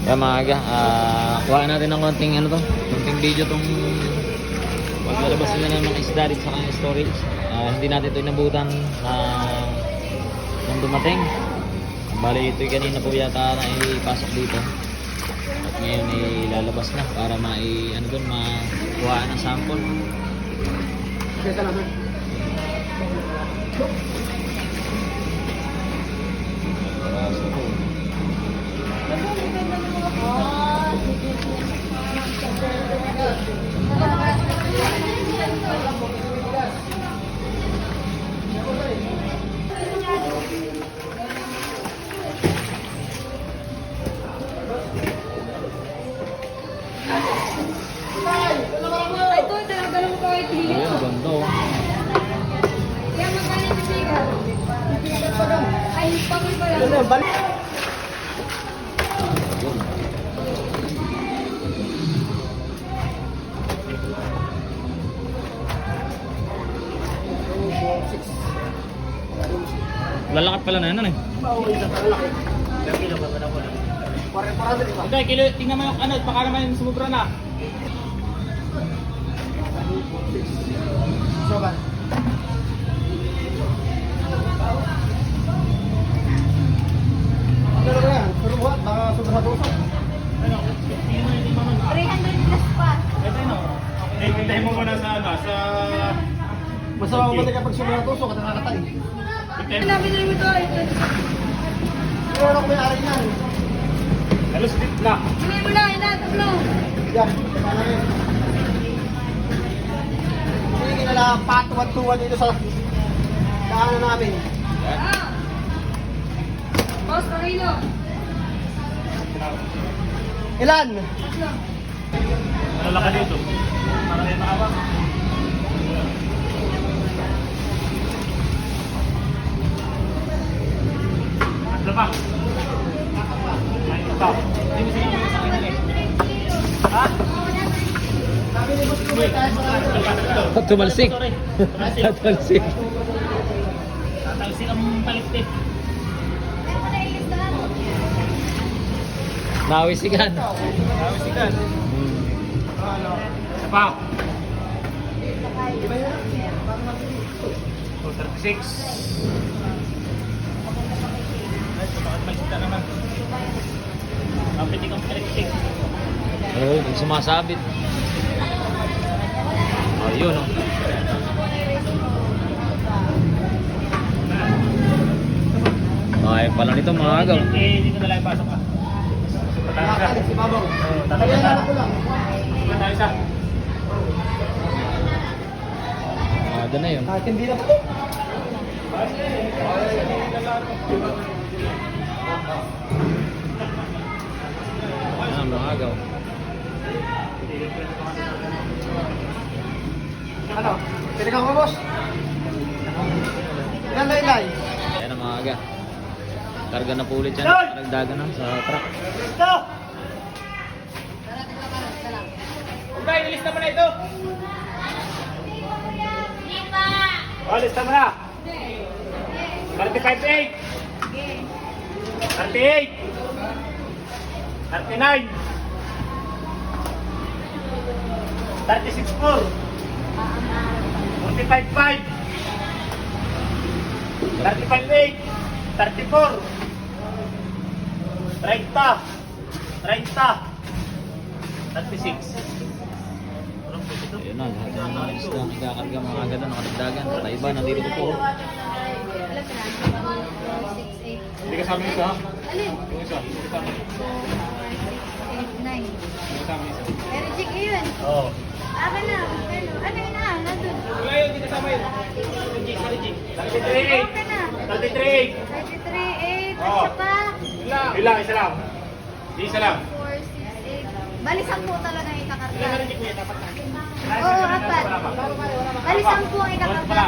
Kaya maaga, kuha natin ng konting ano to, konting video tong paglalabas nila ng mga isda dito sa kanyang storage. Hindi natin ito inabutan nung dumating. Bali ito kanina po yata na ipasok dito. At ngayon ilalabas na para makuha ng sample. Okay, salamat. Ito, talaga ko kahit hindi. Ayun, ganda oh. Yan, magkano yung sigaw? Ay, pangit ko yan. Balik. Lalakat pala na yan ano eh. Mauwi sa kalaki. Ilang kilo ba na po? 40 di ba? Okay, kilo, tingnan mo yung ano, baka naman sumubra na. So ba? Ano na yan? Puro buhat, baka sobrang hatuso. 300 plus pa. Hintayin mo muna sa ano, sa... Basta mabalik kapag sobrang hatuso, katangatay. Sinabi na ito. Pero ano ko may ari niyan? Halos bit na. Hindi mo na, tatlo. Yan, ano yun? Hindi nila patuwan-tuwan dito sa daanan namin. Ah. Boss, Torino. Ilan? Tatlo. Malala ka dito. Para rin makabang. Tatlo pa. Ay, ito. Ha? Sabi ni Boss Kuya, tayo sa ano? Tumalsik. Tumalsik. Tatalsik ang palitip. Meron mo na ilistahan. Nawisikan. Nawisikan. Isa pa. So, 36. Ay, so bakit may sita naman? Kapitik ang palitip. Oo, oh, sumasabit. Ayun oh. Ay, pala nito mga agaw. Dito na lang ipasok ka. Tatalas ka. Si Babaw. Oo, Kaya tatalas ka. ko lang. Tatalas ka. Aga na yun. Kahit hindi na po. Ayan, mga agaw. Ano? Tinigang mo, boss? Ilan na ilay? Ayan ang mga aga. Karga na po ulit yan. Nagdagan na sa truck. Ito! Okay, nilista mo na ito. Lima. Oh, lista mo na. 35.8 38 39 36.4 45.5 35.8 34 30 30 36. Ayun na, lahat ng mga isda nagkakarga mga aga doon, nakadagdagan. Sa iba, nandito po. Wala ka na. 4, 6, 8. Hindi kasama yung isa? Alin? Yung isa? Hindi kasama. 4, 5, 6, 8, 9. Hindi kasama yung isa? Pero check yun. Oo. Akin na. Ano yun na? Nandun. Wala yun, hindi kasama yun. Reject, reject. 33.8 Akin na. 33.8 33, 8. Oo. At saka Ilang, isa lang. Isa lang. 4, 6, 8. Bali 10 talaga yung Ilang ikakarga. reject mo yan? Dapat na. Oo, apat. Bali 10 ang ikakarga.